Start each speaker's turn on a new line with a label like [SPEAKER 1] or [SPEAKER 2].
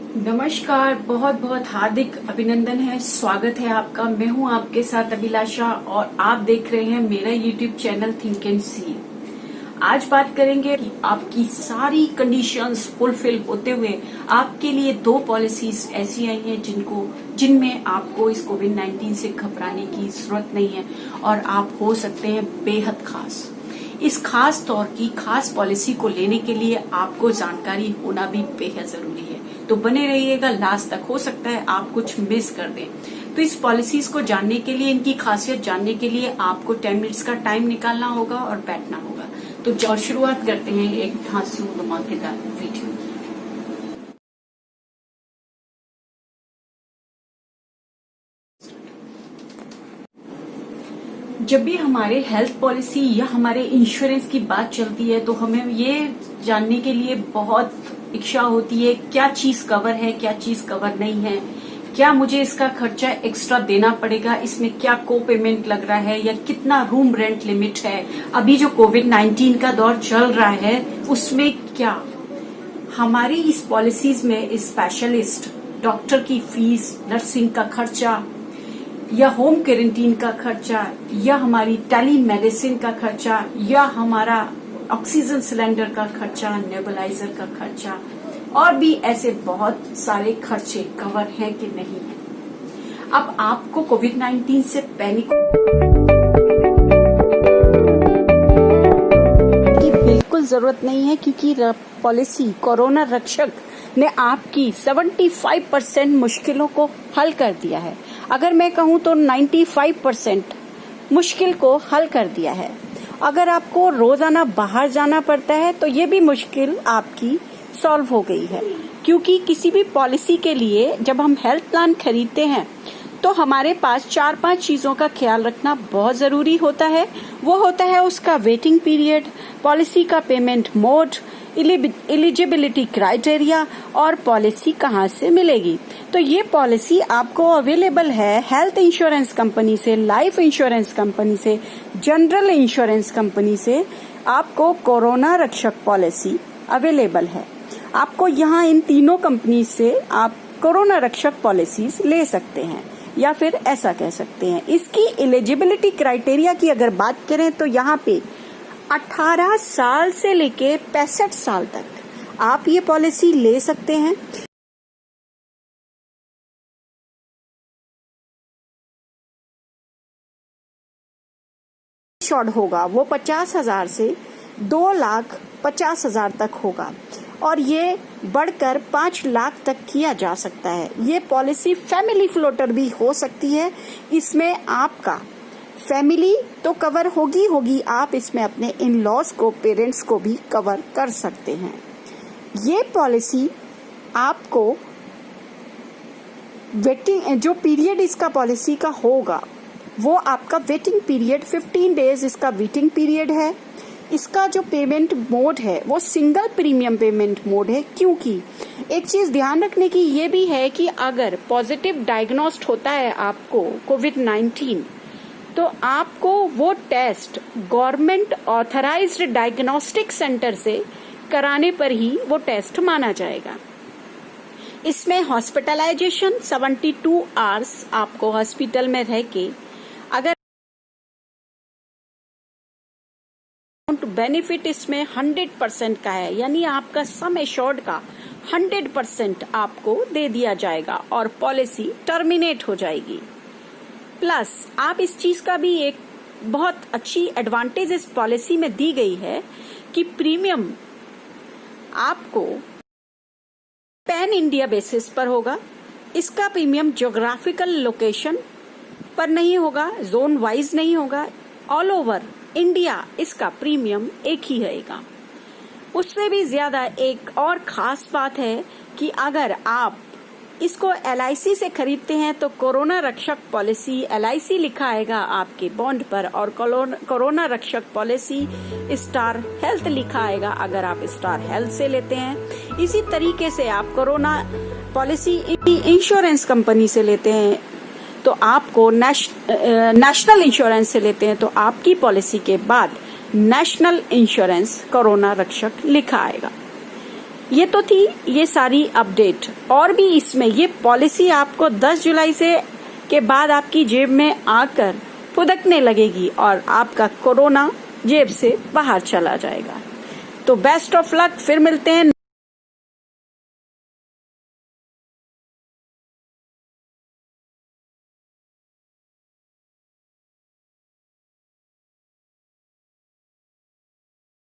[SPEAKER 1] नमस्कार, बहुत बहुत हार्दिक अभिनंदन है। स्वागत है आपका। मैं हूं आपके साथ अभिलाषा और आप देख रहे हैं मेरा यूट्यूब चैनल थिंक एंड सी। आज बात करेंगे कि आपकी सारी कंडीशंस फुलफिल होते हुए आपके लिए दो पॉलिसीज ऐसी आई हैं जिनमें आपको इस कोविड-19 से घबराने की जरूरत नहीं है और आप हो सकते हैं बेहद खास। इस खास तौर की खास पॉलिसी को लेने के लिए आपको जानकारी होना भी बेहद जरूरी है, तो बने रहिएगा लास्ट तक। हो सकता है आप कुछ मिस कर दें। तो इस पॉलिसीज को जानने के लिए, इनकी खासियत जानने के लिए आपको 10 मिनट्स का टाइम निकालना होगा और बैठना होगा। तो शुरुआत करते हैं एक धांसू धमाकेदार वीडियो। जब भी हमारे हेल्थ पॉलिसी या हमारे इंश्योरेंस की बात चलती है तो हमें ये जानने के लिए बहुत इच्छा होती है क्या चीज कवर है, क्या चीज कवर नहीं है, क्या मुझे इसका खर्चा एक्स्ट्रा देना पड़ेगा, इसमें क्या को पेमेंट लग रहा है या कितना रूम रेंट लिमिट है। अभी जो कोविड-19 का दौर चल रहा है उसमें क्या हमारी इस पॉलिसीज में स्पेशलिस्ट डॉक्टर की फीस, नर्सिंग का खर्चा या होम क्वारंटीन का खर्चा या हमारी टेली मेडिसिन का खर्चा या हमारा ऑक्सीजन सिलेंडर का खर्चा, नेबुलाइजर का खर्चा और भी ऐसे बहुत सारे खर्चे कवर हैं कि नहीं है। अब आपको कोविड-19 से पैनिक की बिल्कुल जरूरत नहीं है, क्योंकि पॉलिसी कोरोना रक्षक ने आपकी 75% मुश्किलों को हल कर दिया है। अगर मैं कहूं तो 95% मुश्किल को हल कर दिया है। अगर आपको रोजाना बाहर जाना पड़ता है तो ये भी मुश्किल आपकी सॉल्व हो गई है, क्योंकि किसी भी पॉलिसी के लिए जब हम हेल्थ प्लान खरीदते हैं तो हमारे पास 4-5 चीजों का ख्याल रखना बहुत जरूरी होता है। वो होता है उसका वेटिंग पीरियड, पॉलिसी का पेमेंट मोड, एलिजिबिलिटी क्राइटेरिया और पॉलिसी कहाँ से मिलेगी। तो ये पॉलिसी आपको अवेलेबल है हेल्थ इंश्योरेंस कंपनी से, लाइफ इंश्योरेंस कंपनी से, जनरल इंश्योरेंस कंपनी से। आपको कोरोना रक्षक पॉलिसी अवेलेबल है। आपको यहाँ इन तीनों कंपनी से आप कोरोना रक्षक पॉलिसीज ले सकते हैं, या फिर ऐसा कह सकते हैं इसकी एलिजिबिलिटी क्राइटेरिया की अगर बात करें तो यहाँ पे 18 साल से लेके 65 साल तक आप ये पॉलिसी ले सकते हैं। शॉर्ट होगा वो 50,000 से 2,50,000 तक होगा और ये बढ़कर 5 लाख तक किया जा सकता है। ये पॉलिसी फैमिली फ्लोटर भी हो सकती है। इसमें आपका फैमिली तो कवर होगी, आप इसमें अपने इन लॉज को, पेरेंट्स को भी कवर कर सकते हैं। ये पॉलिसी आपको वेटिंग, जो पीरियड इसका पॉलिसी का होगा वो आपका वेटिंग पीरियड 15 डेज इसका वेटिंग पीरियड है। इसका जो पेमेंट मोड है वो सिंगल प्रीमियम पेमेंट मोड है, क्योंकि एक चीज ध्यान रखने की ये भी है कि अगर पॉजिटिव डायग्नोस्ड होता है आपको कोविड-19 तो आपको वो test government authorised diagnostic centre से कराने पर ही वो टेस्ट माना जाएगा। इसमें हॉस्पिटलाइजेशन 72 आवर्स आपको हॉस्पिटल में रह के अगर बेनिफिट इसमें 100% का है, यानी आपका सम एश्योर्ड का 100% आपको दे दिया जाएगा और पॉलिसी टर्मिनेट हो जाएगी। प्लस आप इस चीज का भी एक बहुत अच्छी एडवांटेज इस पॉलिसी में दी गई है कि प्रीमियम आपको पैन इंडिया बेसिस पर होगा। इसका प्रीमियम ज्योग्राफिकल लोकेशन पर नहीं होगा, जोन वाइज नहीं होगा, ऑल ओवर इंडिया इसका प्रीमियम एक ही रहेगा। उससे भी ज्यादा एक और खास बात है कि अगर आप इसको LIC से खरीदते हैं तो कोरोना रक्षक पॉलिसी LIC लिखा आएगा आपके बॉन्ड पर और कोरोना रक्षक पॉलिसी स्टार हेल्थ लिखा आएगा अगर आप स्टार हेल्थ से लेते हैं। इसी तरीके से आप कोरोना पॉलिसी इंश्योरेंस कंपनी से लेते हैं तो आपको नेशनल इंश्योरेंस से लेते हैं तो आपकी पॉलिसी के बाद नेशनल इंश्योरेंस कोरोना रक्षक लिखा आएगा। ये तो थी ये सारी अपडेट, और भी इसमें ये पॉलिसी आपको 10 जुलाई से के बाद आपकी जेब में आकर फुदकने लगेगी और आपका कोरोना जेब से बाहर चला जाएगा। तो बेस्ट ऑफ लक, फिर मिलते हैं।